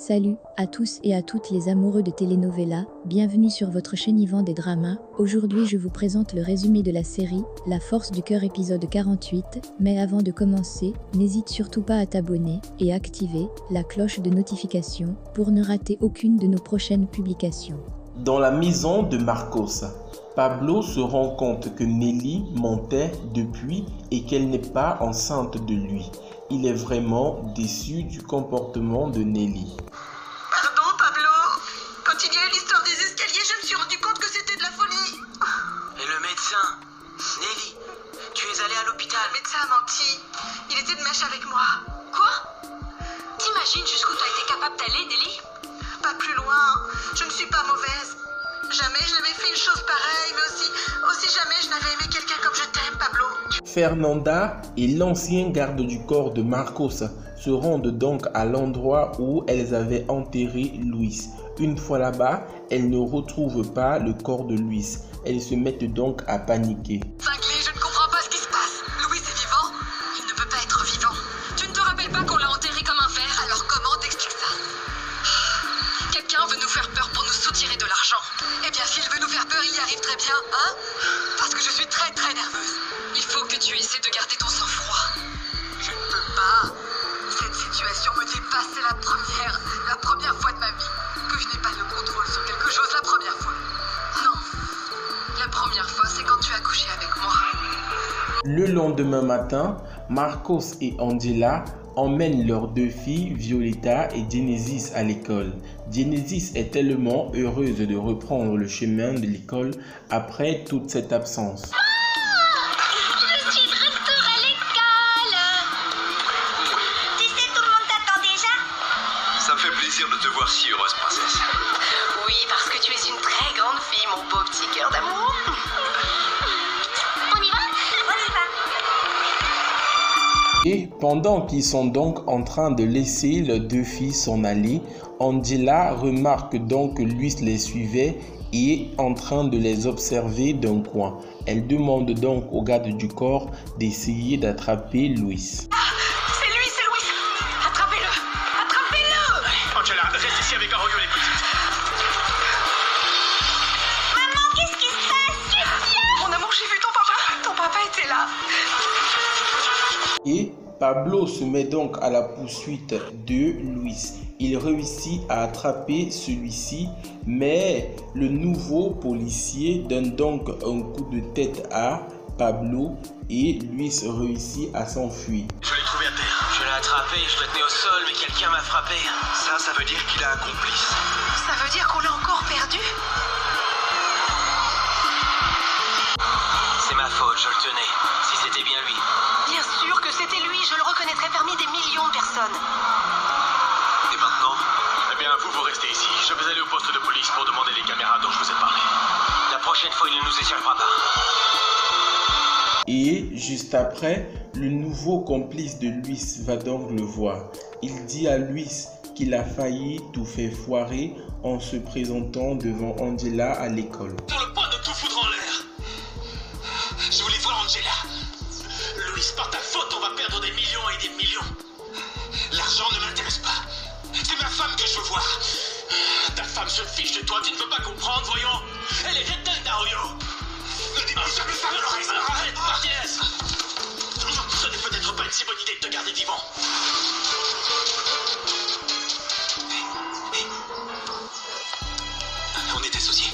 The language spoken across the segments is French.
Salut à tous et à toutes les amoureux de telenovela, bienvenue sur votre chaîne Yvan des dramas. Aujourd'hui je vous présente le résumé de la série La Force du Cœur épisode 48, mais avant de commencer, n'hésite surtout pas à t'abonner et activer la cloche de notification pour ne rater aucune de nos prochaines publications. Dans la maison de Marcos, Pablo se rend compte que Nelly mentait depuis et qu'elle n'est pas enceinte de lui. Il est vraiment déçu du comportement de Nelly. Pardon Pablo, quand il y a eu l'histoire des escaliers, je me suis rendu compte que c'était de la folie. Et le médecin, Nelly, tu es allée à l'hôpital. Le médecin a menti, il était de mèche avec moi. Quoi? T'imagines jusqu'où t'as été capable d'aller, Nelly? Pas plus loin, je ne suis pas mauvaise. Jamais je n'avais fait une chose pareille, mais aussi jamais je n'avais aimé quelqu'un comme je t'aime, Pablo. Fernanda et l'ancien garde du corps de Marcos se rendent donc à l'endroit où elles avaient enterré Luis. Une fois là-bas, elles ne retrouvent pas le corps de Luis. Elles se mettent donc à paniquer. Cinglé, je ne comprends pas ce qui se passe. Louis est vivant? Il ne peut pas être vivant. Tu ne te rappelles pas qu'on l'a enterré comme un ver? Alors comment t'expliques ça? Quelqu'un veut nous faire peur pour nous soutirer de l'argent. Eh bien, s'il veut nous faire peur, il y arrive très bien, hein? Parce que je suis très nerveuse. Il faut que tu essaies de garder ton sang-froid. Je ne peux pas. Cette situation me dépasse. C'est la première fois de ma vie que je n'ai pas le contrôle sur quelque chose. La première fois. Non. La première fois, c'est quand tu as couché avec moi. Le lendemain matin, Marcos et Angela emmènent leurs deux filles, Violeta et Genesis, à l'école. Genesis est tellement heureuse de reprendre le chemin de l'école après toute cette absence. Je suis de retour à l'école. Tu sais, tout le monde t'attend déjà. Ça me fait plaisir de te voir si heureuse, princesse. Oui, parce que tu es une très grande fille, mon beau petit cœur d'amour. On y va? On y va. Et pendant qu'ils sont donc en train de laisser leurs deux filles s'en aller, Angela remarque donc que Luis les suivait et est en train de les observer d'un coin. Elle demande donc au garde du corps d'essayer d'attraper Luis. C'est lui, c'est Louis. Attrapez-le. Attrapez-le. Angela, reste ici avec Arroyo les petites. Maman, qu'est-ce qui se passe? Qu'est-ce Mon amour, j'ai vu ton papa. Ton papa était là. Et Pablo se met donc à la poursuite de Luis. Il réussit à attraper celui-ci, mais le nouveau policier donne donc un coup de tête à Pablo et Luis réussit à s'enfuir. Je l'ai trouvé à terre. Je l'ai attrapé, je l'ai tenu au sol, mais quelqu'un m'a frappé. Ça veut dire qu'il a un complice. Ça veut dire qu'on l'a encore perdu? C'est ma faute, je le tenais. Si c'était bien lui. Bien sûr que c'était lui. Je le reconnaîtrais parmi des millions de personnes. Et maintenant? Eh bien, vous restez ici. Je vais aller au poste de police pour demander les caméras dont je vous ai parlé. La prochaine fois, il ne nous échappera pas. Et juste après, le nouveau complice de Luis va donc le voir. Il dit à Luis qu'il a failli tout faire foirer en se présentant devant Angela à l'école. Sur le point de tout foutre en l'air. Je voulais voir Angela. Louis, par ta faute, on va perdre des millions et des millions. L'argent ne m'intéresse pas. C'est ma femme que je veux voir. Ta femme se fiche de toi, tu ne veux pas comprendre, voyons. Elle est éteinte, Arroyo. Ne dis pas jamais ça, Dolores. Arrête, Martinez. Ce n'est peut-être pas une si bonne idée de te garder vivant. On est associés.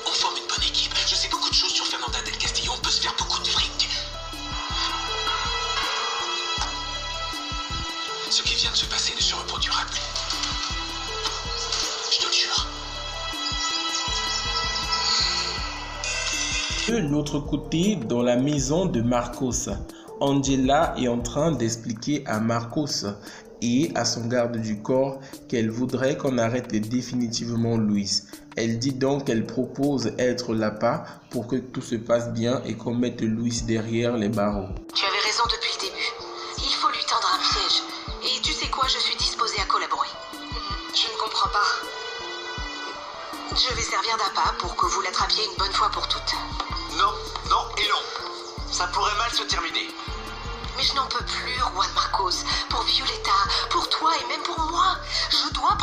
On forme une bonne équipe. Je sais beaucoup de choses sur Fernanda del Castillo. On peut se faire beaucoup de fric. Ce qui vient de se passer ne se reproduira plus. Je te le jure. De l'autre côté, dans la maison de Marcos, Angela est en train d'expliquer à Marcos et à son garde du corps qu'elle voudrait qu'on arrête définitivement Luis. Elle dit donc qu'elle propose être l'appât pour que tout se passe bien et qu'on mette Luis derrière les barreaux. Tu avais raison depuis le début. Il faut lui tendre un piège. Et tu sais quoi, je suis disposée à collaborer. Je ne comprends pas. Je vais servir d'appât pour que vous l'attrapiez une bonne fois pour toutes. Non, non et non. Ça pourrait mal se terminer. Mais je n'en peux plus, Juan Marcos. Pour Violeta, pour toi et même pour moi. Je dois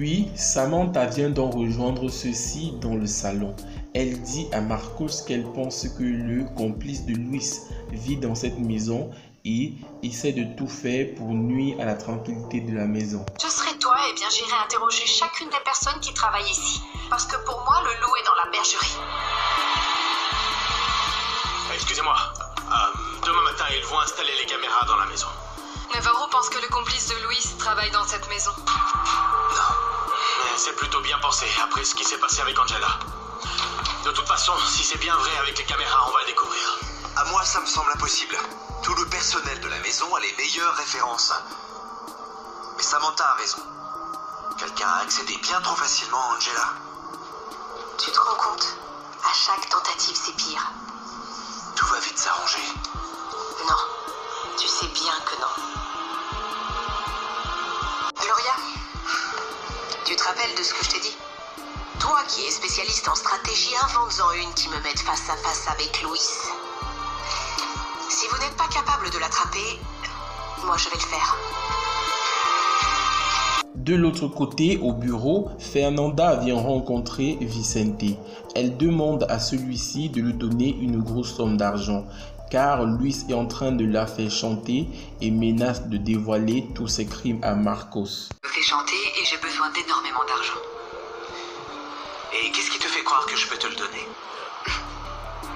Puis, Samantha vient d'en rejoindre ceux-ci dans le salon. Elle dit à Marcos qu'elle pense que le complice de Luis vit dans cette maison et essaie de tout faire pour nuire à la tranquillité de la maison. Je serai toi et bien j'irai interroger chacune des personnes qui travaillent ici. Parce que pour moi, le loup est dans la bergerie. Excusez-moi. Demain matin, ils vont installer les caméras dans la maison. Navarro pense que le complice de Luis travaille dans cette maison. Non. Mais c'est plutôt bien pensé après ce qui s'est passé avec Angela. De toute façon, si c'est bien vrai avec les caméras, on va le découvrir. À moi, ça me semble impossible. Tout le personnel de la maison a les meilleures références. Mais Samantha a raison. Quelqu'un a accédé bien trop facilement à Angela. Tu te rends compte? À chaque tentative, c'est pire. Tout va vite s'arranger. Non. Tu sais bien que non. Gloria, tu te rappelles de ce que je t'ai dit? Toi qui es spécialiste en stratégie, invente-en une qui me mette face à face avec Luis. Si vous n'êtes pas capable de l'attraper, moi je vais le faire. De l'autre côté, au bureau, Fernanda vient rencontrer Vicente. Elle demande à celui-ci de lui donner une grosse somme d'argent, car Luis est en train de la faire chanter et menace de dévoiler tous ses crimes à Marcos. Je me fais chanter et j'ai besoin d'énormément d'argent. Et qu'est-ce qui te fait croire que je peux te le donner?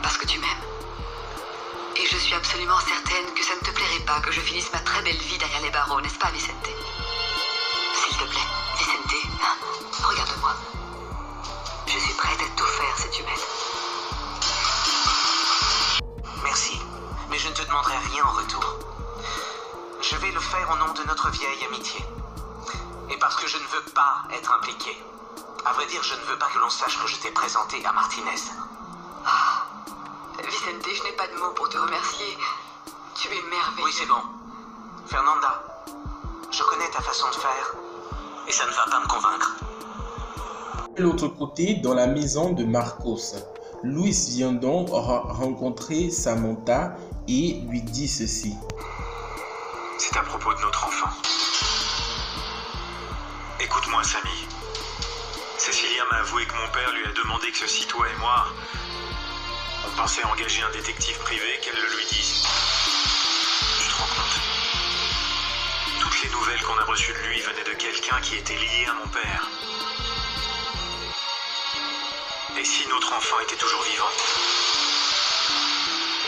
Parce que tu m'aimes. Et je suis absolument certaine que ça ne te plairait pas que je finisse ma très belle vie derrière les barreaux, n'est-ce pas, Vicente? S'il te plaît, Vicente, regarde-moi. Je suis prête à tout faire si tu m'aides. Merci, mais je ne te demanderai rien en retour. Je vais le faire au nom de notre vieille amitié. Et parce que je ne veux pas être impliqué. À vrai dire, je ne veux pas que l'on sache que je t'ai présenté à Martinez. Vicente, je n'ai pas de mots pour te remercier. Tu es merveilleux. Oui, c'est bon. Fernanda, je connais ta façon de faire et ça ne va pas me convaincre. De l'autre côté, dans la maison de Marcos, Luis vient donc rencontrer Samantha et lui dit ceci. C'est à propos de notre enfant. Écoute-moi, Samy. Cécilia m'a avoué que mon père lui a demandé que ceci, toi et moi, on pensait engager un détective privé, qu'elle le lui dise. Tu te rends compte? Toutes les nouvelles qu'on a reçues de lui venaient de quelqu'un qui était lié à mon père. Et si notre enfant était toujours vivant?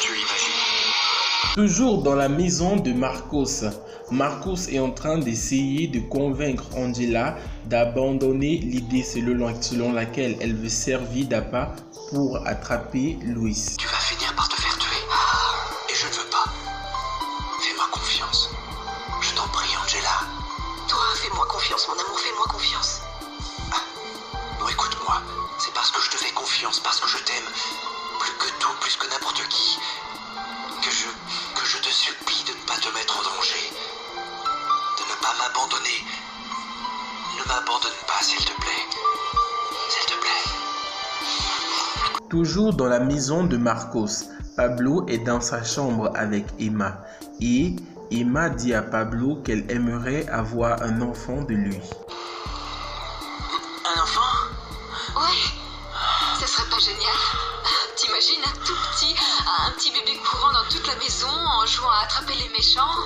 Tu imagines? Toujours dans la maison de Marcos, Marcos est en train d'essayer de convaincre Angela d'abandonner l'idée selon laquelle elle veut servir d'appât pour attraper Luis. Tu vas finir par te faire tuer. Et je ne veux pas. Fais-moi confiance. Je t'en prie, Angela. Toi, fais-moi confiance, mon amour, fais-moi confiance. Non, écoute-moi. C'est parce que je te fais confiance, parce que je t'aime, plus que tout, plus que n'importe qui, que je te supplie de ne pas te mettre en danger, de ne pas m'abandonner. Ne m'abandonne pas, s'il te plaît. S'il te plaît. Toujours dans la maison de Marcos, Pablo est dans sa chambre avec Emma et Emma dit à Pablo qu'elle aimerait avoir un enfant de lui. Un enfant? Ouais, ce serait pas génial? T'imagines un petit bébé courant dans toute la maison en jouant à attraper les méchants?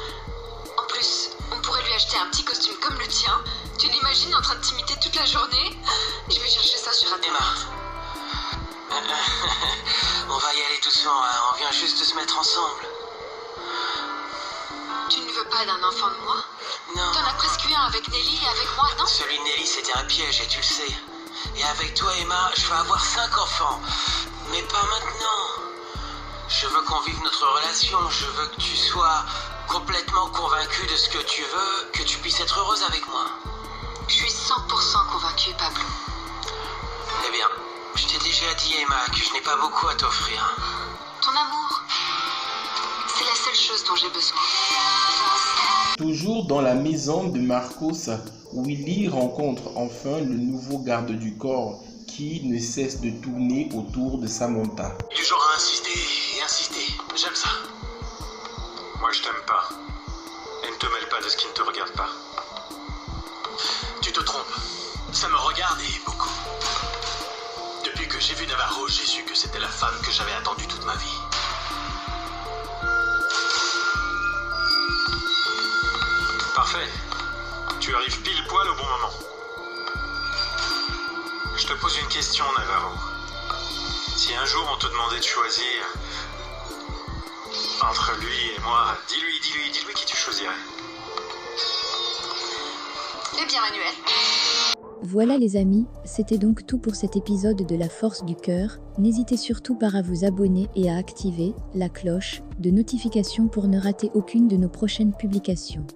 En plus, on pourrait lui acheter un petit costume comme le tien. Tu l'imagines en train de t'imiter toute la journée? Je vais chercher ça sur Internet. On va y aller doucement, hein. On vient juste de se mettre ensemble. Tu ne veux pas d'un enfant de moi? Non. T'en as presque eu un avec Nelly et avec moi, non? Celui de Nelly, c'était un piège et tu le sais. Et avec toi, Emma, je veux avoir 5 enfants. Mais pas maintenant. Je veux qu'on vive notre relation. Je veux que tu sois complètement convaincue de ce que tu veux, que tu puisses être heureuse avec moi. Je suis 100% convaincue, Pablo. Eh bien, je t'ai déjà dit, Emma, que je n'ai pas beaucoup à t'offrir. Ton amour, c'est la seule chose dont j'ai besoin. Toujours dans la maison de Marcos, Willy rencontre enfin le nouveau garde du corps qui ne cesse de tourner autour de Samantha. Du genre à insister et insister. J'aime ça. Moi, je t'aime pas. Et ne te mêle pas de ce qui ne te regarde pas. Tu te trompes. Ça me regarde et beaucoup. Depuis que j'ai vu Navarro, j'ai su que c'était la femme que j'avais attendue toute ma vie. Parfait. Tu arrives pile poil au bon moment. Je te pose une question, Navarro. Si un jour on te demandait de choisir entre lui et moi, dis-lui qui tu choisirais. Eh bien, Manuel. Voilà les amis, c'était donc tout pour cet épisode de La Force du Cœur. N'hésitez surtout pas à vous abonner et à activer la cloche de notification pour ne rater aucune de nos prochaines publications.